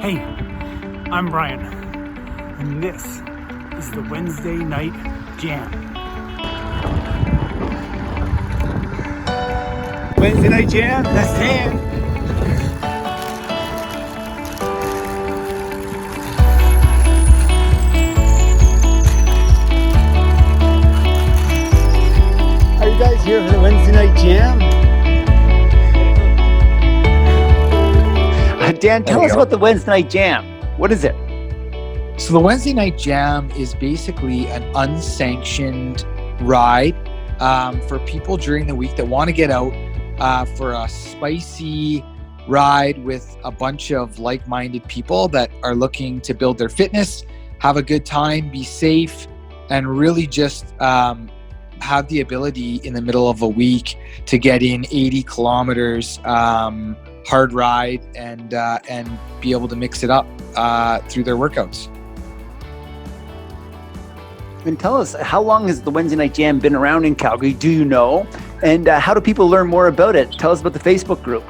Hey, I'm Brian, and this is the Wednesday Night Jam. Wednesday Night Jam, that's Dan. Are you guys here for the Wednesday Night Jam? Dan, tell us about the Wednesday Night Jam. What is it? So the Wednesday Night Jam is basically an unsanctioned ride for people during the week that want to get out for a spicy ride with a bunch of like-minded people that are looking to build their fitness, have a good time, be safe, and really just have the ability in the middle of a week to get in 80 kilometers hard ride and be able to mix it up through their workouts. And tell us, how long has the Wednesday Night Jam been around in Calgary? Do you know? And how do people learn more about it? Tell us about the Facebook group.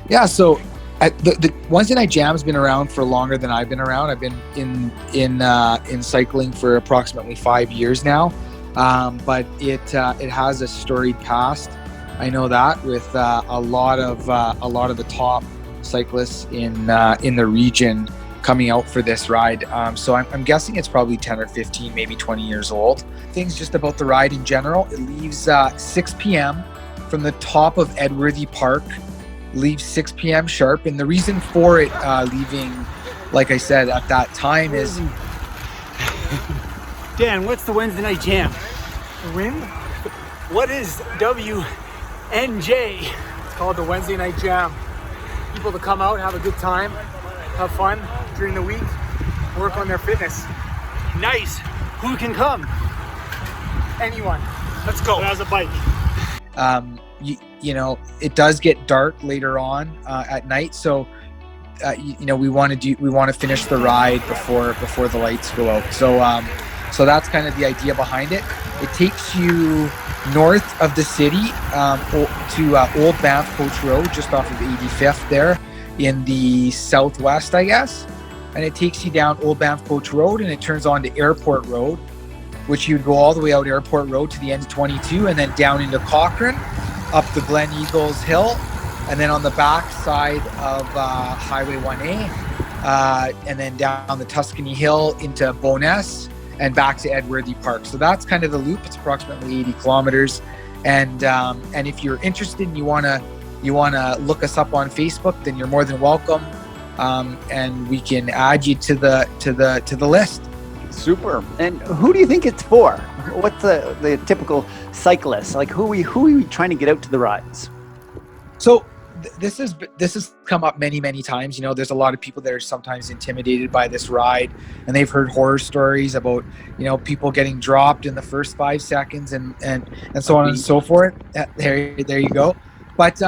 Yeah, so the Wednesday Night Jam has been around for longer than I've been around. I've been in cycling for approximately 5 years now, but it has a storied past. I know that with a lot of the top cyclists in the region coming out for this ride. So I'm guessing it's probably 10 or 15, maybe 20 years old. Things just about the ride in general. It leaves 6 p.m. from the top of Edworthy Park. Leaves 6 p.m. sharp, and the reason for it leaving, like I said, at that time is. Dan, what's the Wednesday Night Jam? Wind? What is WNJ? It's called the Wednesday Night Jam. People to come out, have a good time, have fun during the week, work on their fitness. Nice. Who can come? Anyone. Let's go. Who has a bike? You know, it does get dark later on at night, so we want to finish the ride before the lights go out. So that's kind of the idea behind it. It takes you north of the city to Old Banff Coach Road, just off of 85th there in the southwest, I guess. And it takes you down Old Banff Coach Road, and it turns on to Airport Road, which you'd go all the way out Airport Road to the end of 22, and then down into Cochrane, up the Glen Eagles Hill, and then on the back side of Highway 1A, and then down the Tuscany Hill into Bowness, and back to Edworthy Park. So that's kind of the loop. It's approximately 80 kilometers. And if you're interested and you wanna look us up on Facebook, then you're more than welcome. And we can add you to the list. Super. And who do you think it's for? What's the typical cyclist? Like who are we trying to get out to the rides? So this has come up many times. You know, there's a lot of people that are sometimes intimidated by this ride, and they've heard horror stories about, you know, people getting dropped in the first 5 seconds and so on and so forth. There you go. But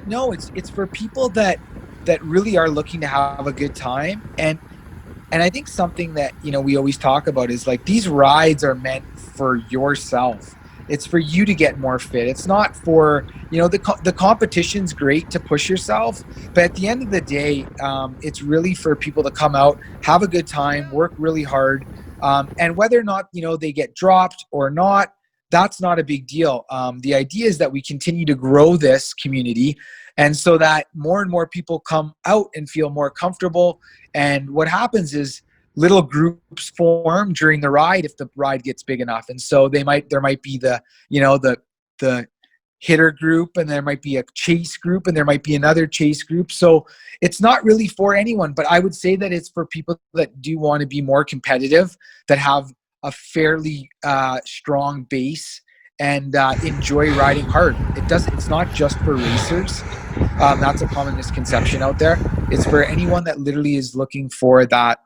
no, it's for people that really are looking to have a good time. And I think something that, you know, we always talk about is like, these rides are meant for yourself. It's for you to get more fit. It's not for, you know, the competition's great to push yourself, but at the end of the day, it's really for people to come out, have a good time, work really hard, and whether or not, you know, they get dropped or not, that's not a big deal. The idea is that we continue to grow this community, and so that more and more people come out and feel more comfortable. And what happens is little groups form during the ride if the ride gets big enough. And so there might be the hitter group, and there might be a chase group, and there might be another chase group. So it's not really for anyone, but I would say that it's for people that do want to be more competitive, that have a fairly strong base and enjoy riding hard. It's not just for racers. That's a common misconception out there. It's for anyone that literally is looking for that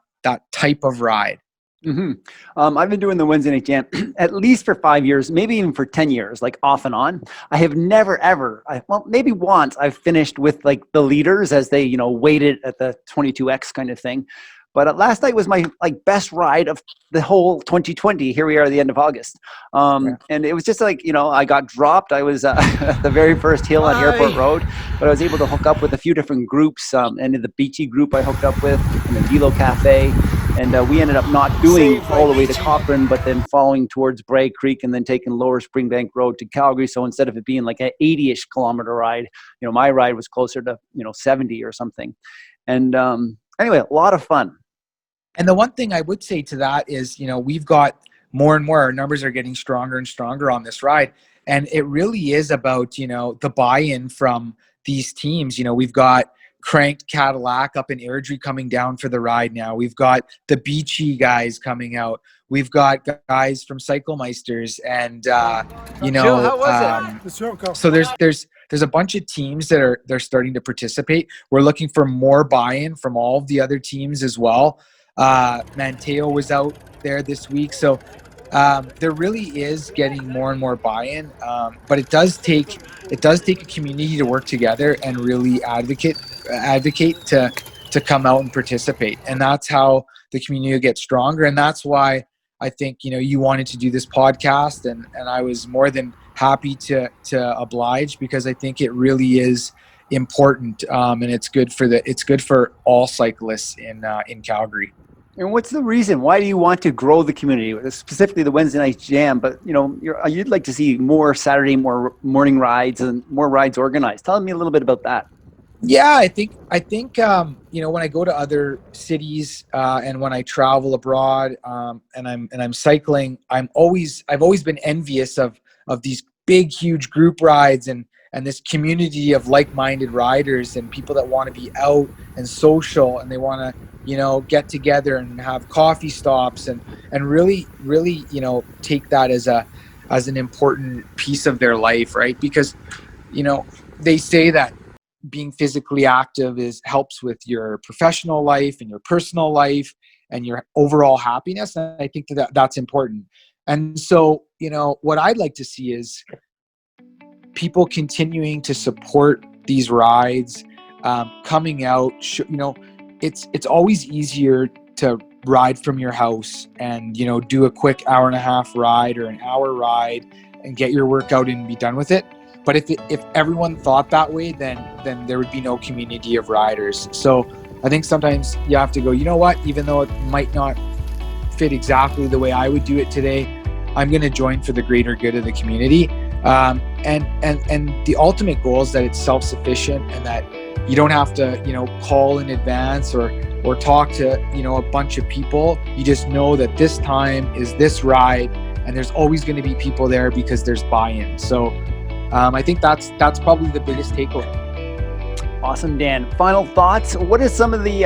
type of ride. Mm-hmm. I've been doing the Wednesday Night Jam at least for 5 years, maybe even for 10 years, like off and on. I have never, ever, maybe once I've finished with like the leaders as they, you know, waited at the 22X kind of thing. But last night was my best ride of the whole 2020. Here we are at the end of August. And it was just I got dropped. I was at the very first hill on Airport Road, but I was able to hook up with a few different groups. And in the Beachy group I hooked up with, in the Velo Cafe. And we ended up not doing all the way to Cochrane, but then following towards Bray Creek and then taking Lower Springbank Road to Calgary. So instead of it being like an 80-ish kilometer ride, my ride was closer to, 70 or something. And anyway, a lot of fun. And the one thing I would say to that is, we've got more and more, our numbers are getting stronger and stronger on this ride. And it really is about, the buy-in from these teams. We've got Cranked Cadillac up in Airdrie coming down for the ride now. We've got the Beachy guys coming out. We've got guys from Cyclemeisters and, How was it? So there's a bunch of teams they're starting to participate. We're looking for more buy-in from all of the other teams as well. Manteo was out there this week. So there really is getting more and more buy-in, but it does take a community to work together and really advocate to come out and participate. And that's how the community will get stronger. And that's why I think, you wanted to do this podcast, and I was more than happy to oblige, because I think it really is important. And it's good for all cyclists in Calgary. And what's the reason? Why do you want to grow the community, specifically the Wednesday night jam? But you'd like to see more Saturday, more morning rides, and more rides organized. Tell me a little bit about that. Yeah, I think when I go to other cities and when I travel abroad and I'm cycling, I've always been envious of these big, huge group rides and this community of like-minded riders and people that want to be out and social, and they want to get together and have coffee stops and really take that as an important piece of their life, right? Because they say that being physically active helps with your professional life and your personal life and your overall happiness, and I think that's important. And so what I'd like to see is people continuing to support these rides, coming out. It's always easier to ride from your house and do a quick hour and a half ride or an hour ride and get your workout and be done with it. But if everyone thought that way, then there would be no community of riders. So I think sometimes you have to go, even though it might not fit exactly the way I would do it today, I'm going to join for the greater good of the community. And the ultimate goal is that it's self-sufficient and that you don't have to, call in advance or talk to, a bunch of people. You just know that this time is this ride, and there's always going to be people there because there's buy-in. So I think that's probably the biggest takeaway. Awesome, Dan. Final thoughts. What are some of the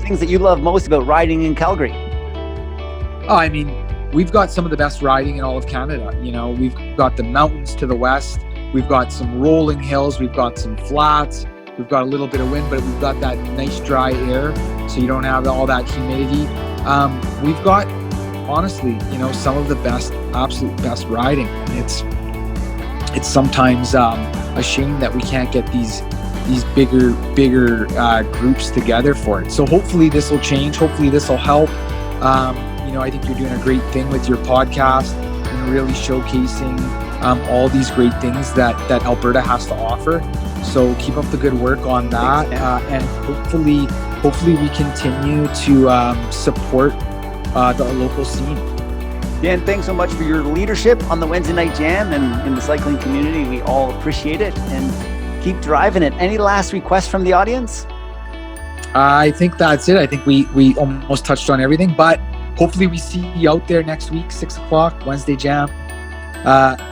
things that you love most about riding in Calgary? We've got some of the best riding in all of Canada. We've got the mountains to the west. We've got some rolling hills. We've got some flats. We've got a little bit of wind, but we've got that nice dry air, so you don't have all that humidity. We've got, honestly, some of the absolute best riding. And it's sometimes a shame that we can't get these bigger groups together for it. So hopefully this will change. Hopefully this will help. I think you're doing a great thing with your podcast and really showcasing all these great things that Alberta has to offer. So keep up the good work on that, and hopefully we continue to support the local scene. Dan, thanks so much for your leadership on the Wednesday Night Jam and in the cycling community. We all appreciate it, and keep driving it. Any last requests from the audience? I think that's it. I think we almost touched on everything, but hopefully we see you out there next week, 6 o'clock, Wednesday Jam.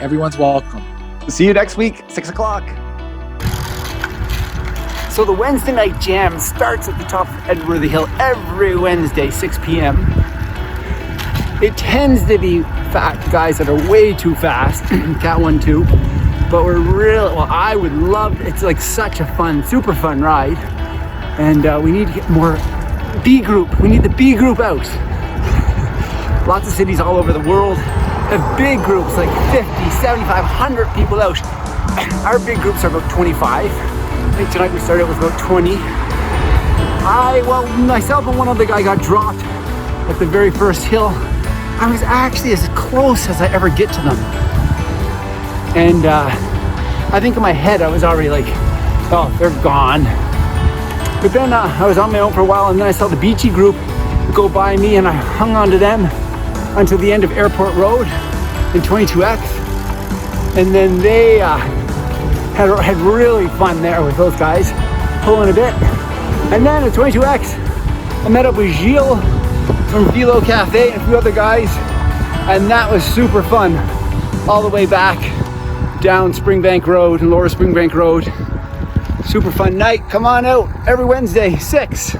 Everyone's welcome. See you next week, 6 o'clock. So the Wednesday Night Jam starts at the top of Edworthy Hill every Wednesday, 6 p.m. It tends to be fat guys that are way too fast, Cat 1, 2, but I would love, it's like such a fun, super fun ride. And we need to get more B group. We need the B group out. Lots of cities all over the world have big groups, like 50, 75, 100 people out. Our big groups are about 25. I think tonight we started with about 20. myself and one other guy got dropped at the very first hill. I was actually as close as I ever get to them. And I think in my head I was already like, oh, they're gone. But then I was on my own for a while, and then I saw the Beachy group go by me, and I hung on to them until the end of Airport Road in 22X. And then they had really fun there with those guys, pulling a bit. And then at 22X, I met up with Gilles from Velo Cafe and a few other guys, and that was super fun. All the way back down Springbank Road and Lower Springbank Road. Super fun night. Come on out every Wednesday, 6.